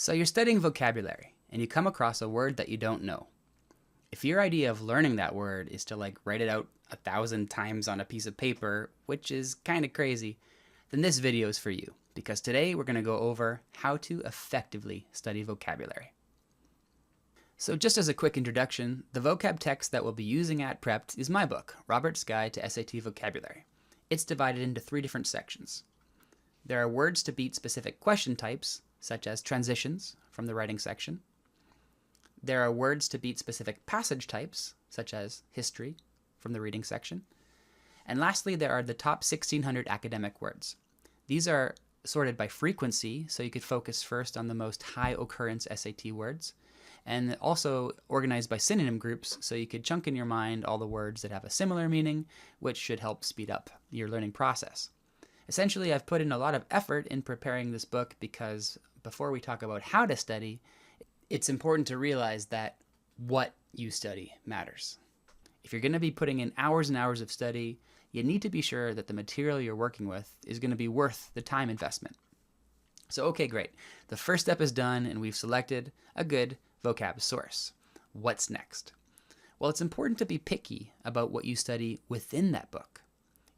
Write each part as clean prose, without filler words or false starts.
So you're studying vocabulary and you come across a word that you don't know. If your idea of learning that word is to write it out 1,000 times on a piece of paper, which is kind of crazy, then this video is for you, because today we're going to go over how to effectively study vocabulary. So just as a quick introduction, the vocab text that we'll be using at Prepped is my book, Robert's Guide to SAT Vocabulary. It's divided into 3 different sections. There are words to beat specific question types, such as transitions from the writing section. There are words to beat specific passage types, such as history from the reading section. And lastly, there are the top 1,600 academic words. These are sorted by frequency, so you could focus first on the most high occurrence SAT words, and also organized by synonym groups, so you could chunk in your mind all the words that have a similar meaning, which should help speed up your learning process. Essentially, I've put in a lot of effort in preparing this book because before we talk about how to study, it's important to realize that what you study matters. If you're going to be putting in hours and hours of study, you need to be sure that the material you're working with is going to be worth the time investment. So, okay, great. The first step is done and we've selected a good vocab source. What's next? Well, it's important to be picky about what you study within that book.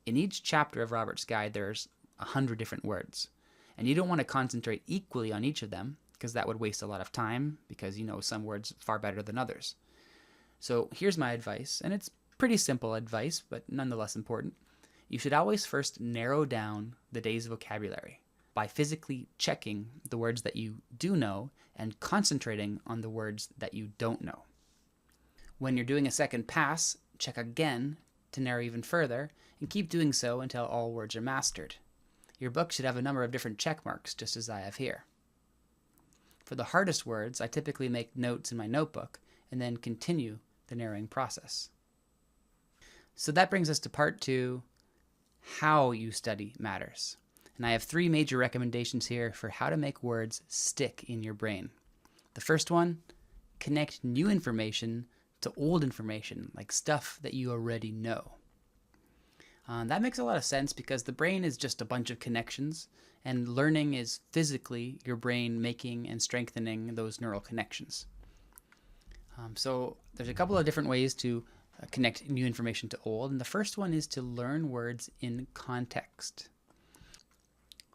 In each chapter of Robert's Guide, there's 100 different words, and you don't want to concentrate equally on each of them because that would waste a lot of time because you know some words far better than others. So here's my advice, and it's pretty simple advice, but nonetheless important. You should always first narrow down the day's vocabulary by physically checking the words that you do know and concentrating on the words that you don't know. When you're doing a second pass, check again to narrow even further, and keep doing so until all words are mastered. Your book should have a number of different check marks, just as I have here. For the hardest words, I typically make notes in my notebook and then continue the narrowing process. So that brings us to part 2, how you study matters. And I have 3 major recommendations here for how to make words stick in your brain. The first one, connect new information to old information, like stuff that you already know. That makes a lot of sense because the brain is just a bunch of connections, and learning is physically your brain making and strengthening those neural connections. So there's a couple of different ways to connect new information to old, and the first one is to learn words in context.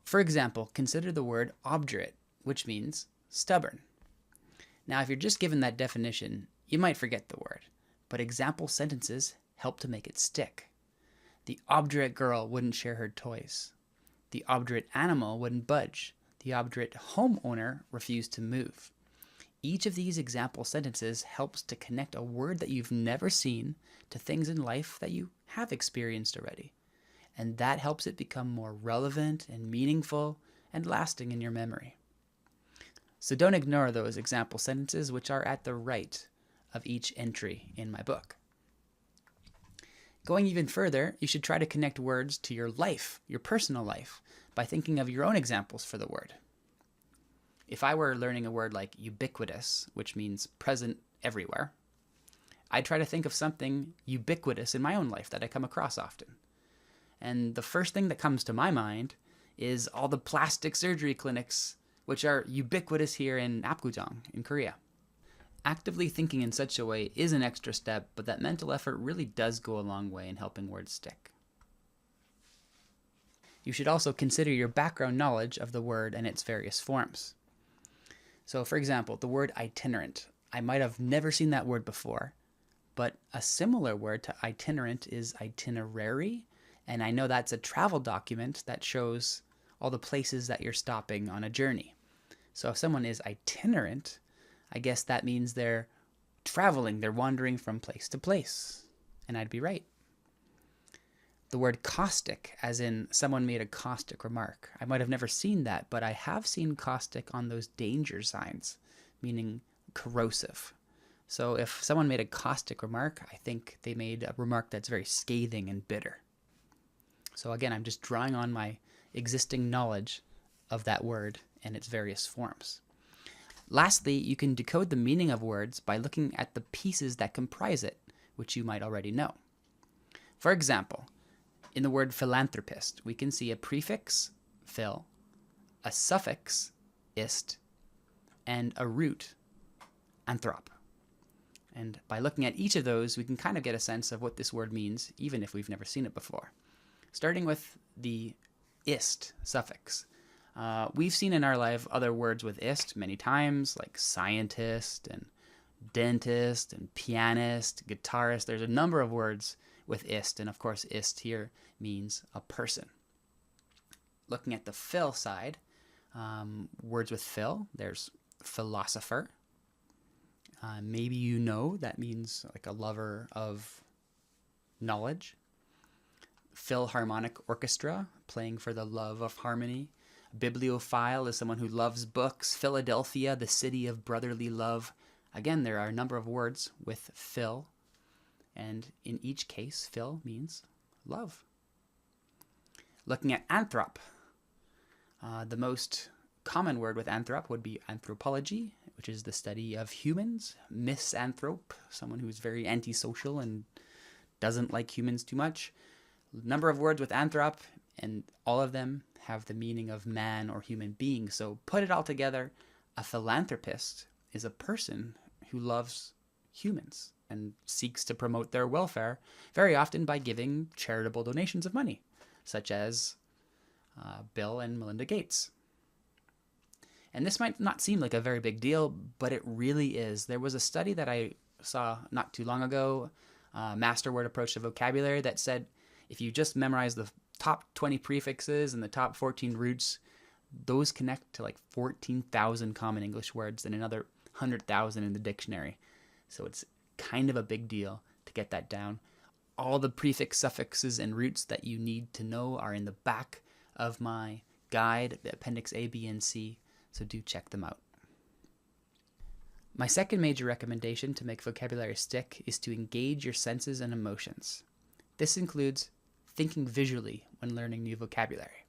For example, consider the word obdurate, which means stubborn. Now, if you're just given that definition, you might forget the word, but example sentences help to make it stick. The obdurate girl wouldn't share her toys. The obdurate animal wouldn't budge. The obdurate homeowner refused to move. Each of these example sentences helps to connect a word that you've never seen to things in life that you have experienced already. And that helps it become more relevant and meaningful and lasting in your memory. So don't ignore those example sentences, which are at the right of each entry in my book. Going even further, you should try to connect words to your life, your personal life, by thinking of your own examples for the word. If I were learning a word like ubiquitous, which means present everywhere, I'd try to think of something ubiquitous in my own life that I come across often. And the first thing that comes to my mind is all the plastic surgery clinics, which are ubiquitous here in Apgujeong, in Korea. Actively thinking in such a way is an extra step, but that mental effort really does go a long way in helping words stick. You should also consider your background knowledge of the word and its various forms. So for example, the word itinerant. I might have never seen that word before, but a similar word to itinerant is itinerary, and I know that's a travel document that shows all the places that you're stopping on a journey. So if someone is itinerant, I guess that means they're traveling, they're wandering from place to place. And I'd be right. The word caustic, as in someone made a caustic remark. I might have never seen that, but I have seen caustic on those danger signs, meaning corrosive. So if someone made a caustic remark, I think they made a remark that's very scathing and bitter. So again, I'm just drawing on my existing knowledge of that word and its various forms. Lastly, you can decode the meaning of words by looking at the pieces that comprise it, which you might already know. For example, in the word philanthropist, we can see a prefix, phil, a suffix, ist, and a root, anthrop. And by looking at each of those, we can kind of get a sense of what this word means, even if we've never seen it before. Starting with the ist suffix. We've seen in our life other words with ist many times, like scientist and dentist and pianist, guitarist. There's a number of words with ist, and of course ist here means a person. Looking at the phil side, words with phil, there's philosopher. Maybe you know that means like a lover of knowledge. Philharmonic orchestra, playing for the love of harmony. Bibliophile is someone who loves books. Philadelphia, the city of brotherly love. Again, there are a number of words with phil, and in each case, phil means love. Looking at anthrop, the most common word with anthrop would be anthropology, which is the study of humans. Misanthrope, someone who's very antisocial and doesn't like humans too much. Number of words with anthrop, and all of them have the meaning of man or human being. So put it all together, a philanthropist is a person who loves humans and seeks to promote their welfare, very often by giving charitable donations of money, such as Bill and Melinda Gates. And this might not seem like a very big deal, but it really is. There was a study that I saw not too long ago, Master Word Approach to Vocabulary, that said if you just memorize the top 20 prefixes and the top 14 roots, those connect to like 14,000 common English words and another 100,000 in the dictionary. So it's kind of a big deal to get that down. All the prefix, suffixes, and roots that you need to know are in the back of my guide, Appendix A, B, and C. So do check them out. My second major recommendation to make vocabulary stick is to engage your senses and emotions. This includes thinking visually when learning new vocabulary.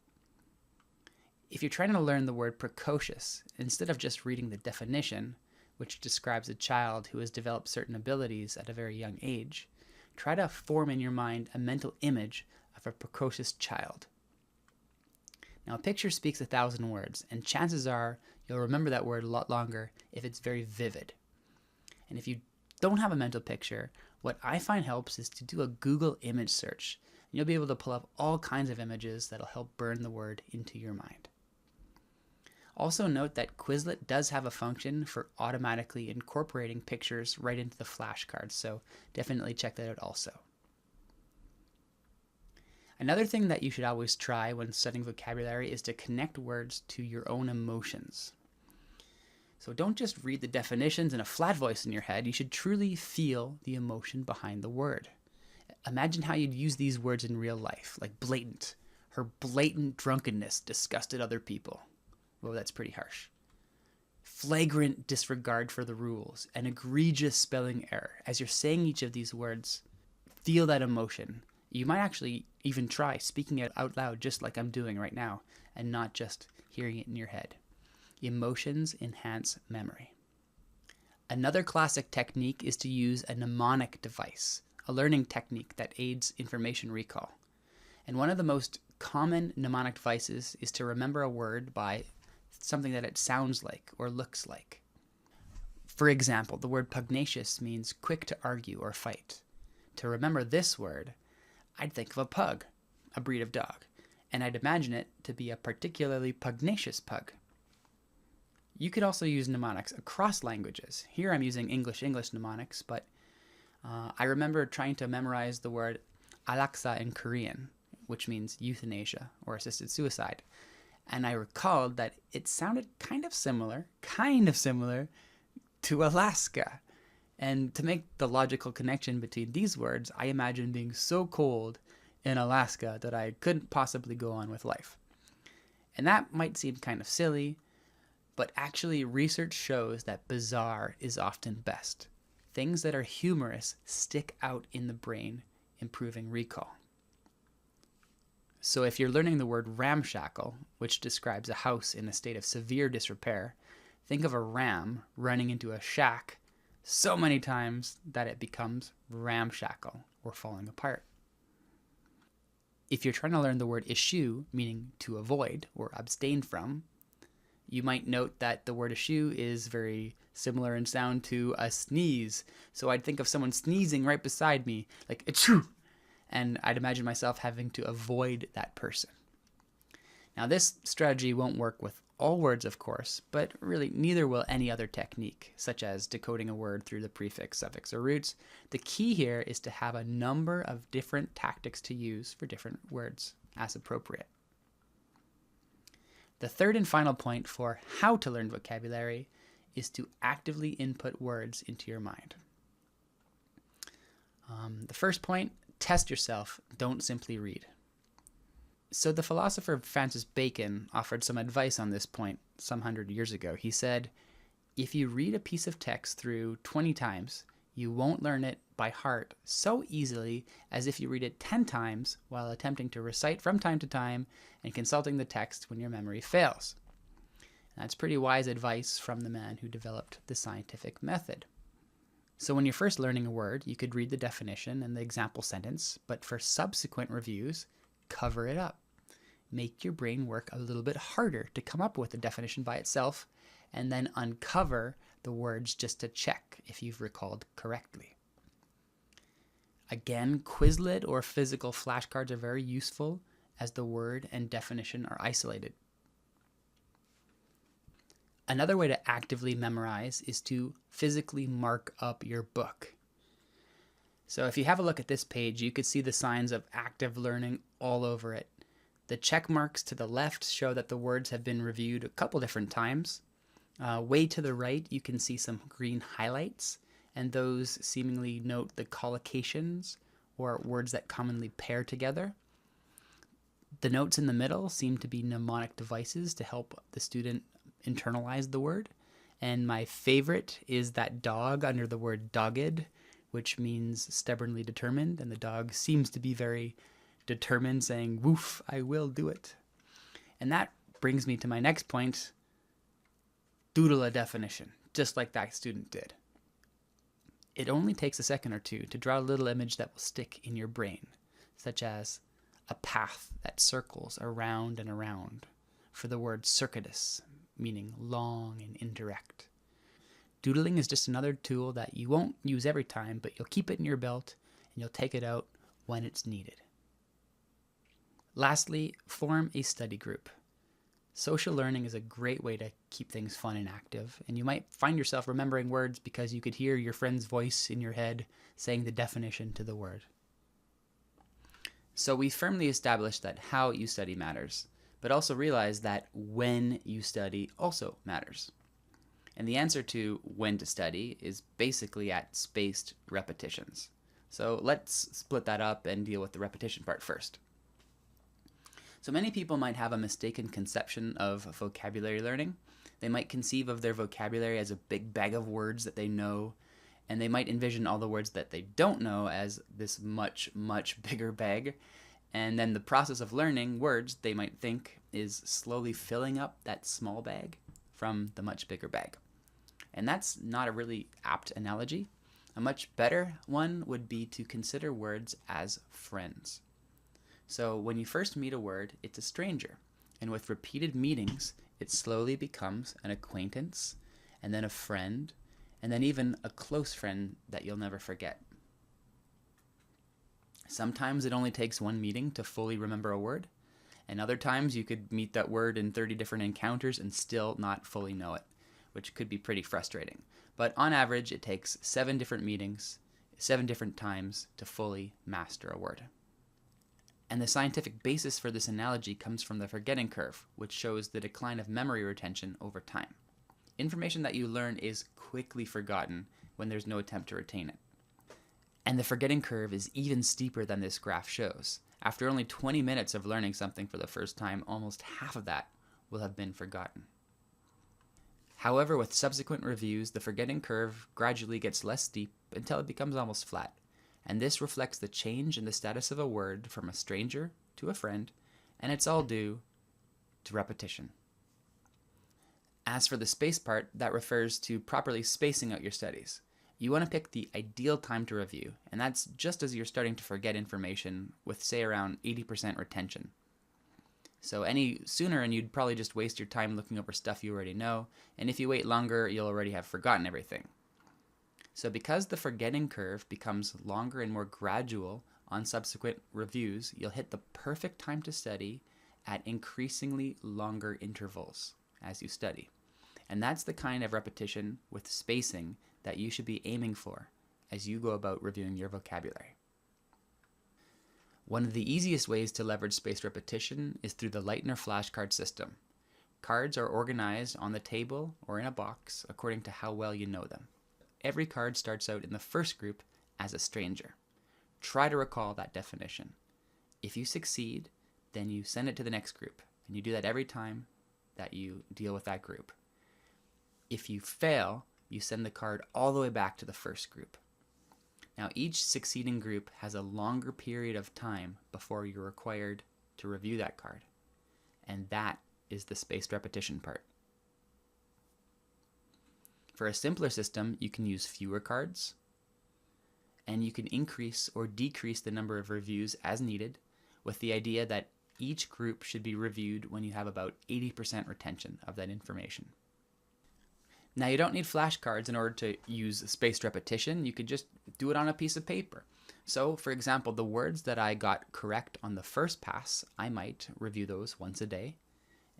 If you're trying to learn the word precocious, instead of just reading the definition, which describes a child who has developed certain abilities at a very young age, try to form in your mind a mental image of a precocious child. Now, a picture speaks 1,000 words, and chances are you'll remember that word a lot longer if it's very vivid. And if you don't have a mental picture, what I find helps is to do a Google image search. And you'll be able to pull up all kinds of images that'll help burn the word into your mind. Also note that Quizlet does have a function for automatically incorporating pictures right into the flashcards, so definitely check that out also. Another thing that you should always try when studying vocabulary is to connect words to your own emotions. So don't just read the definitions in a flat voice in your head. You should truly feel the emotion behind the word. Imagine how you'd use these words in real life, like blatant. Her blatant drunkenness disgusted other people. Well, that's pretty harsh. Flagrant disregard for the rules, an egregious spelling error. As you're saying each of these words, feel that emotion. You might actually even try speaking it out loud just like I'm doing right now and not just hearing it in your head. Emotions enhance memory. Another classic technique is to use a mnemonic device, a learning technique that aids information recall. And one of the most common mnemonic devices is to remember a word by something that it sounds like or looks like. For example, the word pugnacious means quick to argue or fight. To remember this word, I'd think of a pug, a breed of dog, and I'd imagine it to be a particularly pugnacious pug. You could also use mnemonics across languages. Here I'm using English mnemonics, but I remember trying to memorize the word alaksa in Korean, which means euthanasia or assisted suicide. And I recalled that it sounded kind of similar to Alaska. And to make the logical connection between these words, I imagine being so cold in Alaska that I couldn't possibly go on with life. And that might seem kind of silly, but actually research shows that bizarre is often best. Things that are humorous stick out in the brain, improving recall. So if you're learning the word ramshackle, which describes a house in a state of severe disrepair, think of a ram running into a shack so many times that it becomes ramshackle or falling apart. If you're trying to learn the word eschew, meaning to avoid or abstain from, You might note that the word eschew is very similar in sound to a sneeze. So I'd think of someone sneezing right beside me, like achoo, and I'd imagine myself having to avoid that person. Now, this strategy won't work with all words, of course, but really neither will any other technique, such as decoding a word through the prefix, suffix, or roots. The key here is to have a number of different tactics to use for different words as appropriate. The third and final point for how to learn vocabulary is to actively input words into your mind. The first point, test yourself, don't simply read. So the philosopher Francis Bacon offered some advice on this point some 100 years ago. He said, if you read a piece of text through 20 times, you won't learn it by heart so easily as if you read it 10 times while attempting to recite from time to time and consulting the text when your memory fails. And that's pretty wise advice from the man who developed the scientific method. So when you're first learning a word, you could read the definition and the example sentence, but for subsequent reviews, cover it up. Make your brain work a little bit harder to come up with the definition by itself, and then uncover the words just to check if you've recalled correctly. Again, Quizlet or physical flashcards are very useful as the word and definition are isolated. Another way to actively memorize is to physically mark up your book. So if you have a look at this page, you could see the signs of active learning all over it. The check marks to the left show that the words have been reviewed a couple different times. Way to the right, you can see some green highlights, and those seemingly note the collocations, or words that commonly pair together. The notes in the middle seem to be mnemonic devices to help the student internalize the word. And my favorite is that dog under the word dogged, which means stubbornly determined, and the dog seems to be very determined, saying, woof, I will do it. And that brings me to my next point, doodle a definition, just like that student did. It only takes a second or two to draw a little image that will stick in your brain, such as a path that circles around and around, for the word circuitous, meaning long and indirect. Doodling is just another tool that you won't use every time, but you'll keep it in your belt and you'll take it out when it's needed. Lastly, form a study group. Social learning is a great way to keep things fun and active, and you might find yourself remembering words because you could hear your friend's voice in your head saying the definition to the word. So we firmly established that how you study matters, but also realize that when you study also matters. And the answer to when to study is basically at spaced repetitions. So let's split that up and deal with the repetition part first. So many people might have a mistaken conception of vocabulary learning. They might conceive of their vocabulary as a big bag of words that they know, and they might envision all the words that they don't know as this much, much bigger bag. And then the process of learning words, they might think, is slowly filling up that small bag from the much bigger bag. And that's not a really apt analogy. A much better one would be to consider words as friends. So when you first meet a word, it's a stranger. And with repeated meetings, it slowly becomes an acquaintance, and then a friend, and then even a close friend that you'll never forget. Sometimes it only takes one meeting to fully remember a word, and other times you could meet that word in 30 different encounters and still not fully know it, which could be pretty frustrating. But on average, it takes 7 different meetings, 7 different times to fully master a word. And the scientific basis for this analogy comes from the forgetting curve, which shows the decline of memory retention over time. Information that you learn is quickly forgotten when there's no attempt to retain it. And the forgetting curve is even steeper than this graph shows. After only 20 minutes of learning something for the first time, almost half of that will have been forgotten. However, with subsequent reviews, the forgetting curve gradually gets less steep until it becomes almost flat. And this reflects the change in the status of a word from a stranger to a friend, and it's all due to repetition. As for the space part, that refers to properly spacing out your studies. You want to pick the ideal time to review, and that's just as you're starting to forget information with, say, around 80% retention. So any sooner and you'd probably just waste your time looking over stuff you already know, and if you wait longer, you'll already have forgotten everything. So because the forgetting curve becomes longer and more gradual on subsequent reviews, you'll hit the perfect time to study at increasingly longer intervals as you study. And that's the kind of repetition with spacing that you should be aiming for as you go about reviewing your vocabulary. One of the easiest ways to leverage spaced repetition is through the Lightner flashcard system. Cards are organized on the table or in a box according to how well you know them. Every card starts out in the first group as a stranger. Try to recall that definition. If you succeed, then you send it to the next group, and you do that every time that you deal with that group. If you fail, you send the card all the way back to the first group. Now, each succeeding group has a longer period of time before you're required to review that card, and that is the spaced repetition part. For a simpler system, you can use fewer cards, and you can increase or decrease the number of reviews as needed, with the idea that each group should be reviewed when you have about 80% retention of that information. Now, you don't need flashcards in order to use spaced repetition. You could just do it on a piece of paper. So, for example, the words that I got correct on the first pass, I might review those once a day.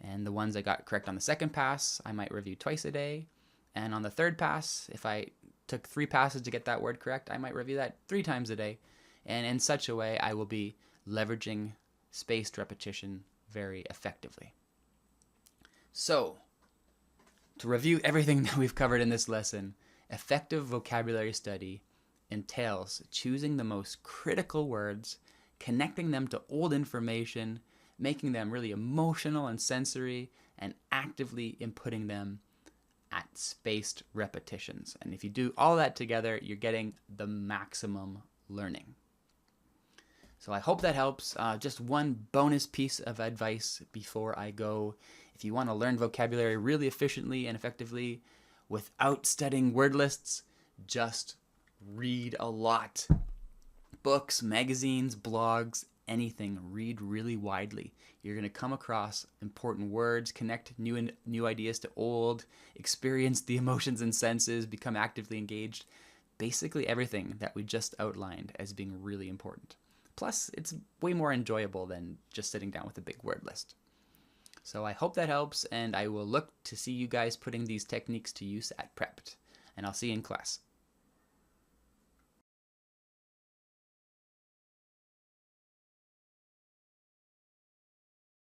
And the ones I got correct on the second pass, I might review twice a day. And on the third pass, if I took 3 passes to get that word correct, I might review that 3 times a day. And in such a way, I will be leveraging spaced repetition very effectively. So, to review everything that we've covered in this lesson, effective vocabulary study entails choosing the most critical words, connecting them to old information, making them really emotional and sensory, and actively inputting them at spaced repetitions. And if you do all that together, you're getting the maximum learning. So I hope that helps. Just one bonus piece of advice before I go. If you want to learn vocabulary really efficiently and effectively without studying word lists, just read a lot. Books, magazines, blogs, anything. Read really widely. You're going to come across important words, connect new ideas to old, experience the emotions and senses, become actively engaged. Basically everything that we just outlined as being really important. Plus, it's way more enjoyable than just sitting down with a big word list. So I hope that helps, and I will look to see you guys putting these techniques to use at Prepped. And I'll see you in class.